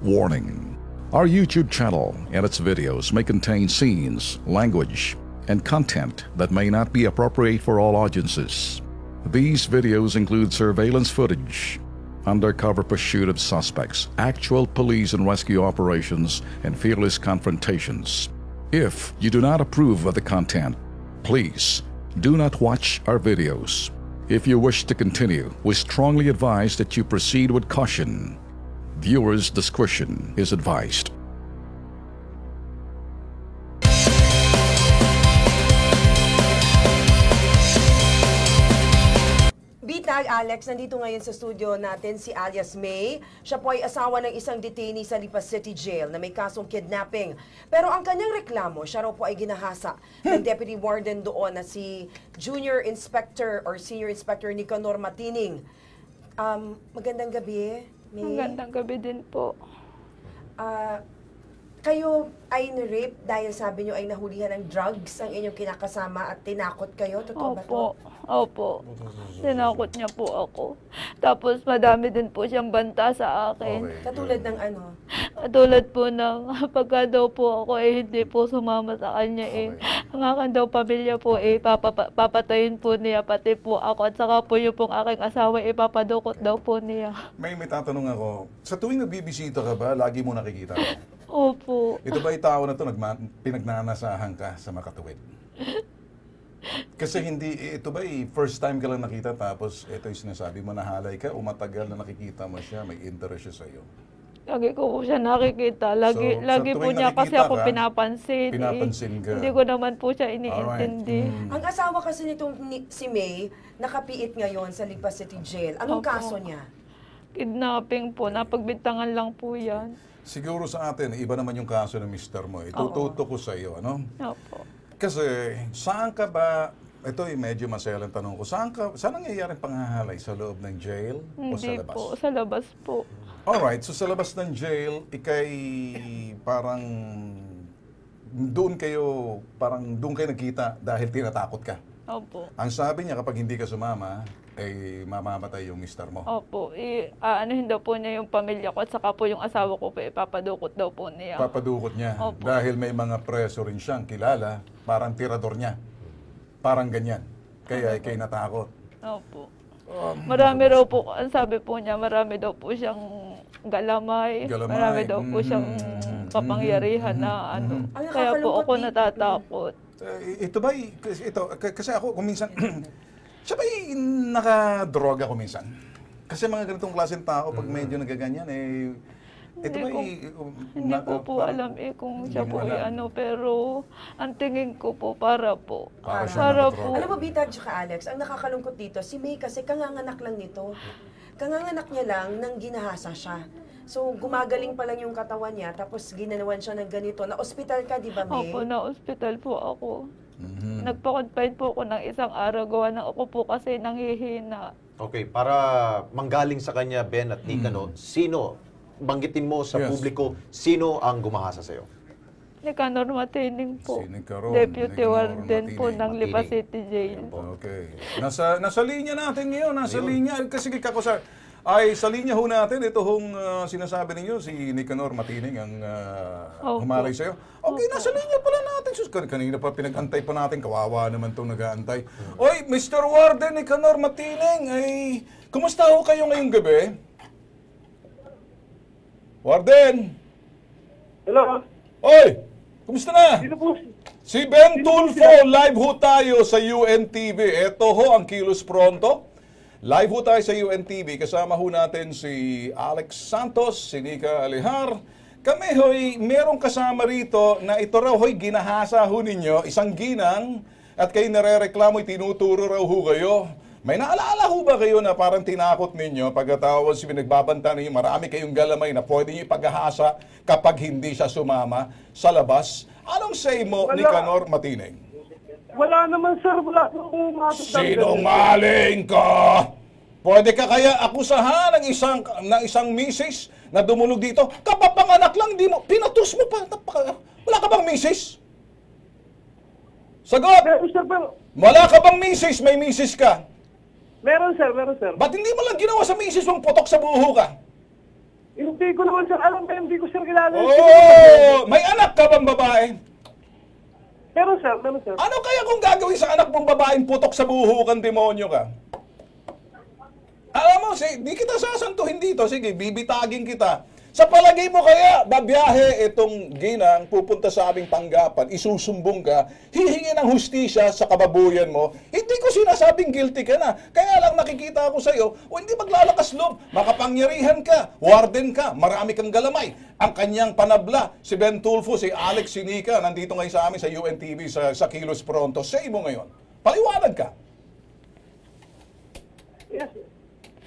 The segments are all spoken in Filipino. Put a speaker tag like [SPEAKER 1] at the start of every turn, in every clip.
[SPEAKER 1] Warning: our YouTube channel and its videos may contain scenes, language, and content that may not be appropriate for all audiences. These videos include surveillance footage, undercover pursuit of suspects, actual police and rescue operations, and fearless confrontations. If you do not approve of the content, please do not watch our videos. If you wish to continue, we strongly advise that you proceed with caution. Viewers' discretion is advised.
[SPEAKER 2] Bitag, Alex, nandito ngayon sa studio natin si alias May. Siya po ay asawa ng isang detainee sa Lipa City Jail na may kasong kidnapping. Pero ang kanyang reklamo, siya raw po ay ginahasa ng Deputy Warden doon na si Junior Inspector or Senior Inspector Nicanor Matining. Magandang gabi, May.
[SPEAKER 3] Magandang gabi din po.
[SPEAKER 2] Kayo ay na-rape dahil sabi nyo ay nahulihan ng drugs ang inyong kinakasama at tinakot kayo? Totoo ba ito?
[SPEAKER 3] Opo. Tinakot niya po ako. Tapos madami din po siyang banta sa akin.
[SPEAKER 2] Okay. Katulad ng ano?
[SPEAKER 3] Katulad po ng pagka daw po ako hindi po sumama sa kanya ang akin daw pamilya po papatayin po niya pati po ako at saka po yung pong aking asawa ipapadukot daw po niya.
[SPEAKER 4] May tatanong ako, sa tuwing nagbibisita ka ba, lagi mo nakikita ko?
[SPEAKER 3] Opo.
[SPEAKER 4] Ito ba yung tao na ito pinagnanasahan ka sa Makatuwid? Kasi ito ba first time ka lang nakita tapos ito yung sinasabi mo nahalay ka o matagal na nakikita mo siya, may interest siya sa iyo?
[SPEAKER 3] Lagi ko po siya nakikita. Lagi po niya kasi ako pinapansin.
[SPEAKER 4] Pinapansin ka.
[SPEAKER 3] Hindi ko naman po siya iniintindi.
[SPEAKER 2] Ang asawa kasi nitong si May, nakapiit ngayon sa Lipa City Jail. Anong kaso niya?
[SPEAKER 3] Kidnapping po. Napagbintangan lang po yan.
[SPEAKER 4] Siguro sa atin, iba naman yung kaso ng mister mo. Itututo ko sa iyo, ano?
[SPEAKER 3] Opo.
[SPEAKER 4] Kasi, saan ka ba, ito yung medyo maselang tanong ko, saan nangyayaring panghahalay? Sa loob ng jail o sa labas?
[SPEAKER 3] Hindi po, sa labas po.
[SPEAKER 4] Alright, so sa labas ng jail, ikay parang doon kayo nagkita dahil tinatakot ka.
[SPEAKER 3] Opo.
[SPEAKER 4] Ang sabi niya, kapag hindi ka sumama, mamamatay yung mister mo.
[SPEAKER 3] Opo. Anuhin daw po niya yung pamilya ko at saka po yung asawa ko ipapadukot daw po niya.
[SPEAKER 4] Papadukot niya.
[SPEAKER 3] Opo.
[SPEAKER 4] Dahil may mga preso rin siyang kilala, parang tirador niya. Parang ganyan. Kaya ikay natakot.
[SPEAKER 3] Opo. Marami raw po, ang sabi po niya, marami daw po siyang galamay. Marami daw po siyang kapangyarihan na ano. Kaya po ako natatakot.
[SPEAKER 4] Ito ba, kasi ako kuminsan, siya ba nakadroga kuminsan? Kasi mga ganitong klaseng tao, pag medyo nagaganyan, ito ba
[SPEAKER 3] hindi ko po alam kung siya po pero ang tingin ko po para po.
[SPEAKER 4] Para po.
[SPEAKER 2] Alam mo, Bitag tsaka Alex, ang nakakalungkot dito, si May kasi kanganganak lang nito. Kanganganak niya lang nang ginahasa siya. So, gumagaling pa lang yung katawan niya, tapos ginanawan siya ng ganito. Na-hospital ka, di ba, May?
[SPEAKER 3] Opo, na-hospital po ako. Nagpa-confine po ako ng isang araw. Gawa ng ako po kasi nanghihina.
[SPEAKER 5] Okay, para manggaling sa kanya, Ben at Nicanor, sino, banggitin mo sa publiko, sino ang gumahasa sa'yo?
[SPEAKER 3] Nicanor Matining po.
[SPEAKER 4] Si Nicanor,
[SPEAKER 3] Deputy Warden po ng Lipa City Jail.
[SPEAKER 4] Okay. Nasa linya natin ngayon. Nasa linya. Kasi sa linya ho natin, ito hong sinasabi ninyo, si Nicanor Matining ang humalay sa'yo. Okay, nasa linya pala natin. Sus, kanina pa pinag-antay pa natin. Kawawa naman itong nag-aantay. Oy, Mr. Warden Nicanor Matining, kumusta ho kayo ngayong gabi? Warden!
[SPEAKER 6] Hello?
[SPEAKER 4] Oy! Kumusta na?
[SPEAKER 6] Sino po?
[SPEAKER 4] Si Ben Tulfo, live ho tayo sa UNTV. Ito ho ang Kilos Pronto. Live ho tayo sa UNTV. Kasama ho natin si Alex Santos, si Nika Alihar. Kami ho'y merong kasama rito na ito raw ho'y ginahasa ho ninyo, isang ginang, at kayo narereklamo, tinuturo raw ho kayo. May naalala ho ba kayo na parang tinakot ninyo pagkatapos pinagbabanta ninyo, marami kayong galamay na pwede nyo ipagahasa kapag hindi siya sumama sa labas? Anong say mo, Nicanor Matining?
[SPEAKER 6] Wala naman, sir. Wala akong
[SPEAKER 4] Sinungaling ka! Pwede ka kaya akusahan ng isang misis na dumulog dito? Kapapanganak lang, di mo, pinatus mo pa. Wala ka bang misis? Sagot! Wala ka bang misis? May misis ka?
[SPEAKER 6] Meron, sir. Meron, sir.
[SPEAKER 4] Ba't hindi mo lang ginawa sa misis mong putok sa buho ka?
[SPEAKER 6] Yung Hindi ko naman sir alam, hindi ko sir kilala.
[SPEAKER 4] Oh! May anak ka bang babae?
[SPEAKER 6] Meron sir, meron sir.
[SPEAKER 4] Ano kaya kung gagawin sa anak mong babaeng putok sa buhukan, demonyo ka? Alam mo, di kita sasantuhin dito. Sige, bibitagin kita. Sa palagay mo kaya, babiyahe itong ginang, pupunta sa aming tanggapan, isusumbong ka, hihingi ng hustisya sa kababuyan mo, hindi ko sinasabing guilty ka na. Kaya lang nakikita ako sa iyo, hindi maglalakas loob, makapangyarihan ka, warden ka, marami kang galamay. Ang kanyang panabla, si Ben Tulfo, si Alex Sinica, nandito ngayon sa amin sa UNTV, sa Kilos Pronto. Say mo ngayon, paliwanag ka.
[SPEAKER 6] Yes, sir.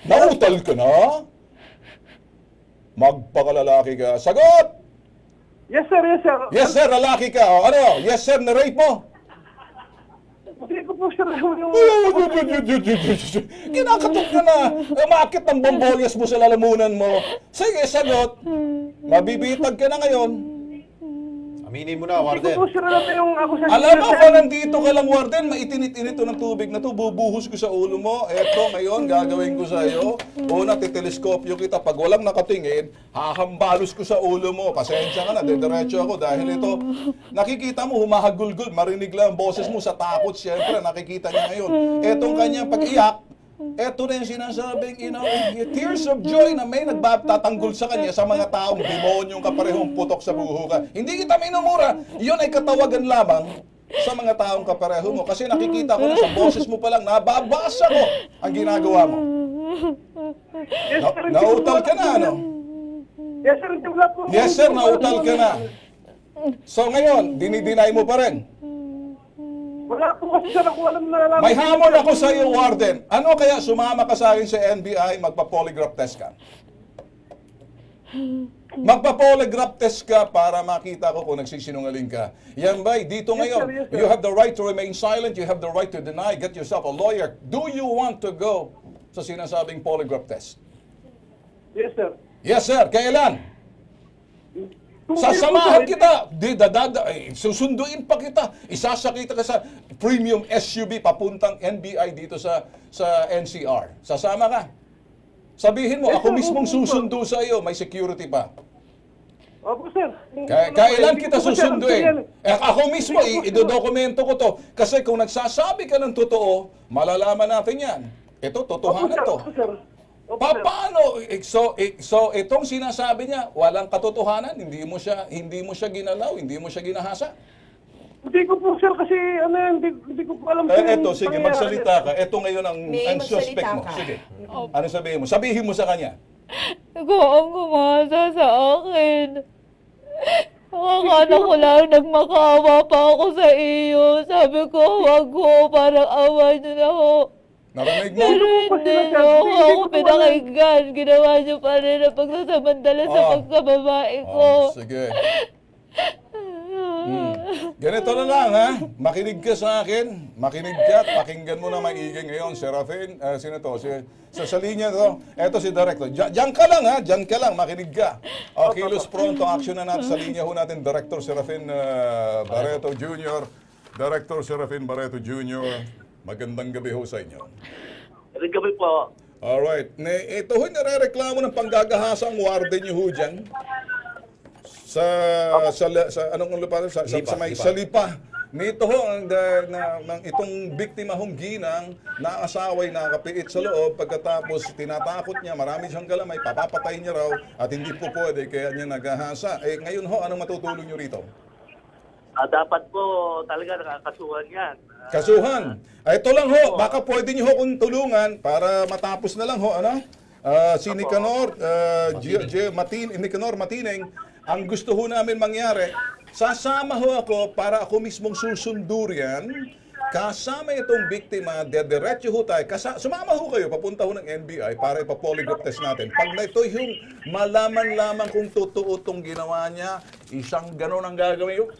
[SPEAKER 4] Nautal ka na? Magpakalalaki ka. Sagot!
[SPEAKER 6] Yes sir, yes sir.
[SPEAKER 4] Yes sir, lalaki ka. O, ano? Yes sir, na-rape mo?
[SPEAKER 6] Hindi ko po sir yung...
[SPEAKER 4] Kinakatok ka na. Umakit ng bombolyas mo sa lalamunan mo. Sige, sagot. Mabibitag ka na ngayon.
[SPEAKER 5] Aminin mo na,
[SPEAKER 6] Hindi
[SPEAKER 5] Warden.
[SPEAKER 6] ko po sir alam yung ako sa...
[SPEAKER 4] Alam mo, kung nandito ka lang, Warden, maitinit-init to ng tubig na to, bubuhos ko sa ulo mo. Eto, ngayon, gagawin ko sa iyo. Una, titeleskopyo kita. Pag walang nakatingin, hahambalos ko sa ulo mo. Pasensya ka na, dediretso ako. Dahil ito, nakikita mo, humahagulgul. Marinig lang ang boses mo sa takot. Siyempre, nakikita niya ngayon. Etong kanyang pag-iyak, eto na yung sinasabing, tears of joy na may nagtatanggol sa kanya sa mga taong demonyong kaparehong putok sa buho ka. Hindi kita minumura. Yun ay katawagan lamang sa mga taong kapareho mo. Kasi nakikita ko na sa boses mo pa lang, nababasa ko ang ginagawa mo.
[SPEAKER 6] Yes sir, hindi ko
[SPEAKER 4] Nautal
[SPEAKER 6] po
[SPEAKER 4] ka na,
[SPEAKER 6] alam.
[SPEAKER 4] ano?
[SPEAKER 6] Yes sir, hindi ko alam po.
[SPEAKER 4] Yes sir, nautal ka na. So ngayon, dinideny mo pa rin.
[SPEAKER 6] Wala po kasi sir ako alam na alam.
[SPEAKER 4] May hamon ako sa iyo, Warden. Ano kaya sumama ka sa akin sa NBI, magpa-polygraph test ka? Magpa-polygraph test ka para makita ko kung nagsisinungaling ka. Yan ba'y dito ngayon,
[SPEAKER 6] yes, sir.
[SPEAKER 4] you have the right to remain silent, you have the right to deny, get yourself a lawyer. Do you want to go sa sinasabing polygraph test?
[SPEAKER 6] Yes sir.
[SPEAKER 4] Yes, sir. Kailan? Sasamahan kita. Susunduin pa kita. Isasakita ka sa premium SUV papuntang NBI dito sa NCR. Sasama ka. Sabihin mo, ako mismong susundo sa iyo. May security pa.
[SPEAKER 6] Opo sir.
[SPEAKER 4] Kailan kita susunduin? Ako mismo, idodokumento ko to. Kasi kung nagsasabi ka ng totoo, malalaman natin yan. Ito, totohanan to.
[SPEAKER 6] Opo sir. Opo, sir.
[SPEAKER 4] Paano? So itong sinasabi niya, walang katotohanan, hindi mo siya ginalaw, hindi mo siya ginahasa.
[SPEAKER 6] Hindi ko po sir kasi hindi ko po alam.
[SPEAKER 4] Eto, sige, magsalita ka. Eto ngayon ang suspect
[SPEAKER 2] magsalita
[SPEAKER 4] mo.
[SPEAKER 2] ka.
[SPEAKER 4] Sige. Ano sabihin mo? Sabihin mo sa kanya.
[SPEAKER 3] Ikaw ang gumasa sa akin. Akala ko lang nagmakaawa pa ako sa iyo. Sabi ko, huwag ko, parang awa niyo na ako.
[SPEAKER 4] Narinig mo?
[SPEAKER 3] Pero hindi niyo ako pinakinggan. Ginawa niyo pa rin ang pagsasamantala sa pagkababae ko.
[SPEAKER 4] Sige. Ganito na lang, ha? Makinig ka sa akin. Makinig ka at pakinggan mo na maiging ngayon. Serafin, sino to? Sa linya to. Eto si Director. Diyan ka lang, ha? Diyan ka lang. Makinig ka. O, Kilos Pronto. Action na natin. Sa linya ho natin, Director Serafin Barreto Jr. Director Serafin Barreto Jr. Magandang gabi ho sa inyo.
[SPEAKER 7] Magandang gabi po.
[SPEAKER 4] Alright. Ito ho, nare-reklamo ng panggagahasang warden nyo ho dyan. Sa anong lupa? Sa may Salipa. Nito ho, itong biktima hong ginang, naasaway, nakapiit sa loob, pagkatapos tinatakot niya, marami siyang galamay, papapatay niya raw, at hindi po pwede, kaya niya naghahasa. Ngayon ho, anong matutulong niyo rito?
[SPEAKER 7] Dapat po talaga nakakasuhan yan.
[SPEAKER 4] Kasuhan. Ito lang ho, baka pwede niyo ho kung tulungan para matapos na lang ho, ano? Si Nicanor, Nicanor Matineng, ang gusto ho namin mangyari, sasama ho ako para ako mismong susundurian, kasama itong biktima, dediretso ho tayo, sumama ho kayo, papunta ho ng NBI para ipa-polygraph test natin. Pag na ito yung malaman lamang kung totoo itong ginawa niya, isang ganon ang gagawin yun.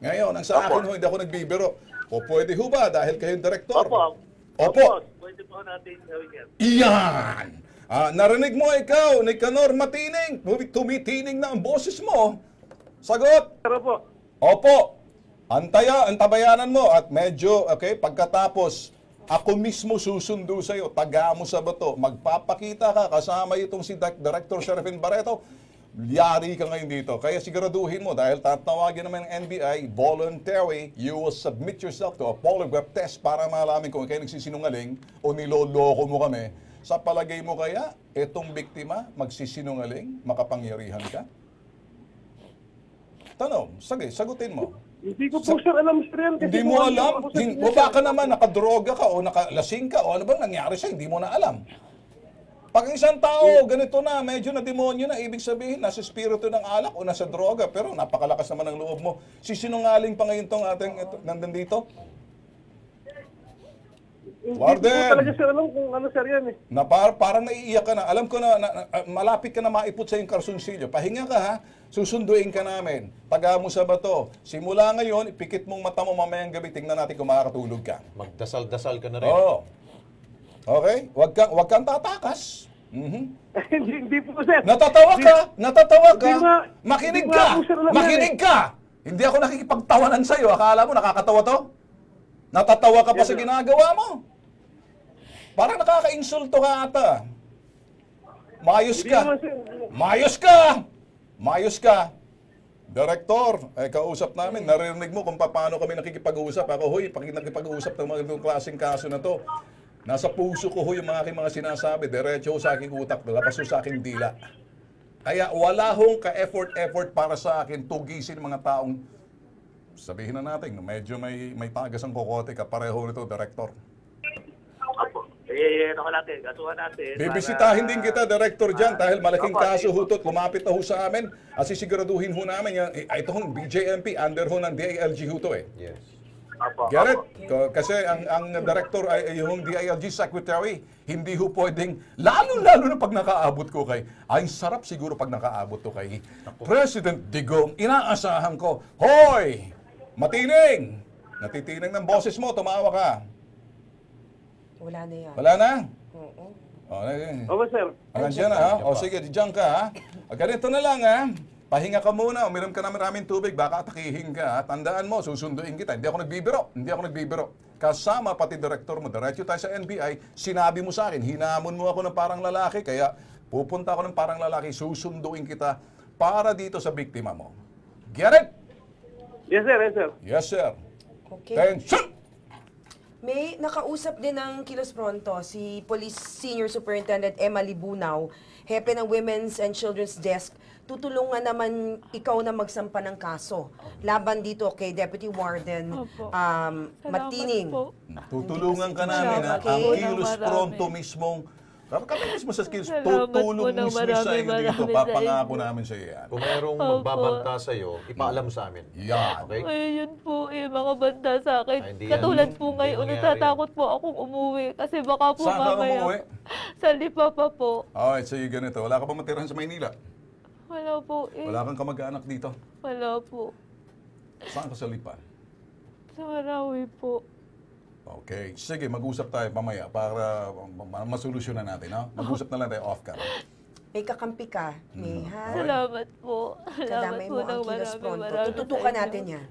[SPEAKER 4] Ngayon, ang sa akin ho, hindi ako nagbibiro. O pwede ho ba dahil kayong direktor?
[SPEAKER 7] Opo. Pwede po natin gawin yan.
[SPEAKER 4] Iyan! Narinig mo ikaw, Nicanor Matineng, tumitining na ang boses mo. Sagot!
[SPEAKER 6] Pero po.
[SPEAKER 4] Opo. Antabayanan mo at medyo, okay, pagkatapos Ako mismo susundo sa'yo, taga mo sa bato, magpapakita ka kasama itong si Director Sherifin Barreto, yari ka ngayon dito. Kaya siguraduhin mo, dahil tatawagin naman ng NBI, voluntary, you will submit yourself to a polygraph test para malaman kung kayo nagsisinungaling o niloloko mo kami. Sa palagay mo kaya, itong biktima, magsisinungaling, makapangyarihan ka? Tanong, sige, sagutin mo.
[SPEAKER 6] Hindi ko po, sir, alam, sir, yan.
[SPEAKER 4] Hindi mo alam? O baka naman nakadroga ka o nakalasing ka o ano bang nangyari sa'yo, hindi mo na alam. Pag isang tao, ganito na, medyo na demonyo na, ibig sabihin, nasa spirito ng alak o nasa droga, pero napakalakas naman ang loob mo. Sisinungaling pa ngayon itong ating nandito?
[SPEAKER 6] Hindi
[SPEAKER 4] Warden!
[SPEAKER 6] ko talaga, sir, alam kung ano, sir, yan, eh.
[SPEAKER 4] Na parang naiiyak ka na. Alam ko na, malapit ka na maiput sa yung karsunsilyo. Pahinga ka ha, susunduin ka namin. Taga mo sa bato. Simula ngayon, ipikit mong mata mo mamayang gabi, tingnan natin kung makakatulog ka.
[SPEAKER 5] Magdasal-dasal ka na rin.
[SPEAKER 4] Oo. Okay? Wag kang tatakas.
[SPEAKER 6] Hindi po, sir.
[SPEAKER 4] Natatawa ka! Natatawa ka!
[SPEAKER 6] Hindi nga-
[SPEAKER 4] Makinig
[SPEAKER 6] hindi
[SPEAKER 4] ka!
[SPEAKER 6] nga ako, sir, alam
[SPEAKER 4] Makinig ka! Hindi ako nakikipagtawanan sa'yo. Akala mo nakakatawa to? Natatawa ka pa
[SPEAKER 6] Yes,
[SPEAKER 4] sa
[SPEAKER 6] sir.
[SPEAKER 4] ginagawa mo. Parang nakaka-insulto ka ata. Mayos
[SPEAKER 6] Hindi
[SPEAKER 4] ka.
[SPEAKER 6] naman, sir.
[SPEAKER 4] Mayos ka! Mayos ka! Direktor, kausap namin, narinig mo kung paano kami nakikipag-uusap. Ako, huy, pag nakikipag-uusap ng mga itong klaseng kaso na to, nasa puso ko, huy, yung aking mga sinasabi, diretso sa aking utak, labas sa aking dila. Kaya wala hong ka-effort para sa akin tugisin mga taong, sabihin na natin, medyo may tagas ang kokote ka, pareho nito, Direktor.
[SPEAKER 7] Opo. Ano natin, kasuhan natin.
[SPEAKER 4] Bibisitahin din kita, Director, dyan dahil malaking kaso hutot, lumapit na ho sa amin at sisiguraduhin ho namin yan. Ito hong BJMP, under ho ng DILG ho to eh.
[SPEAKER 5] Yes.
[SPEAKER 7] Opo.
[SPEAKER 4] Get it? Kasi ang Director ay yung DILG Secretary, hindi ho pwedeng, lalo na pag nakaabot ko kay, ay sarap siguro pag nakaabot to kay President Digong, inaasahan ko, hoy, matining! Natitinang ng boses mo, tumawa ka.
[SPEAKER 2] Wala na yan.
[SPEAKER 4] Wala na?
[SPEAKER 2] Oo.
[SPEAKER 6] Opo, sir.
[SPEAKER 4] Nandiyan na ha? O sige, diyan ka ha? Ganito na lang ha? Pahinga ka muna, uminom ka na maraming tubig, baka atakihin ka ha? Tandaan mo, susunduin kita. Hindi ako nagbibiro. Kasama pati direktor mo, diretso tayo sa NBI, sinabi mo sa akin, hinamon mo ako ng parang lalaki, kaya pupunta ako ng parang lalaki, susunduin kita para dito sa biktima mo. Get it?
[SPEAKER 6] Yes, sir, yes, sir.
[SPEAKER 4] Yes, sir.
[SPEAKER 2] Okay.
[SPEAKER 4] Tension!
[SPEAKER 2] May nakausap din ng Kilos Pronto si Police Senior Superintendent Emma Libunaw, hepe ng Women's and Children's Desk. Tutulungan naman ikaw na magsampa ng kaso laban dito kay Deputy Warden
[SPEAKER 3] Opo.
[SPEAKER 2] Matining.
[SPEAKER 3] po.
[SPEAKER 4] Tutulungan ka namin ha?
[SPEAKER 2] Okay.
[SPEAKER 4] Ang Kilos
[SPEAKER 3] Marami.
[SPEAKER 4] Pronto mismong, kami mismo sa skills,
[SPEAKER 3] Salamat
[SPEAKER 4] tutulong
[SPEAKER 3] po ng
[SPEAKER 4] mismo sa iyo
[SPEAKER 3] marami
[SPEAKER 4] dito.
[SPEAKER 3] sa
[SPEAKER 4] Papangako
[SPEAKER 3] inyo.
[SPEAKER 4] namin sa iyo yan.
[SPEAKER 5] Kung mayroong
[SPEAKER 3] Opo.
[SPEAKER 5] magbabanta sa'yo, ipaalam sa amin.
[SPEAKER 4] Yan.
[SPEAKER 5] Okay?
[SPEAKER 3] Ay, yun po mga banda sa akin.
[SPEAKER 5] Ay, hindi yan.
[SPEAKER 3] Katulad po
[SPEAKER 5] Hindi
[SPEAKER 3] ngayon,
[SPEAKER 5] mangyayari
[SPEAKER 3] natatakot po akong umuwi. Kasi baka po
[SPEAKER 4] Saan ka
[SPEAKER 3] mamaya.
[SPEAKER 4] umuwi?
[SPEAKER 3] Sa Lipa pa po.
[SPEAKER 4] Alright, so yung ganito. Wala ka pa matirahan sa Maynila?
[SPEAKER 3] Wala po eh.
[SPEAKER 4] Wala kang kamag-anak dito?
[SPEAKER 3] Wala po.
[SPEAKER 4] Saan ka sa Lipa?
[SPEAKER 3] Sa Marawi po.
[SPEAKER 4] Okay. Sige, mag-usap tayo mamaya para masolusyonan natin. No? Mag-usap na lang tayo off-cam.
[SPEAKER 2] May kakampi ka, May, ha?
[SPEAKER 3] Salamat po. Salamat
[SPEAKER 2] Kadamay
[SPEAKER 3] po
[SPEAKER 2] mo
[SPEAKER 3] ng
[SPEAKER 2] ang Kilos
[SPEAKER 3] marami.
[SPEAKER 2] Pronto.
[SPEAKER 3] Marami
[SPEAKER 2] Tututukan
[SPEAKER 3] sa inyo.
[SPEAKER 2] natin yan.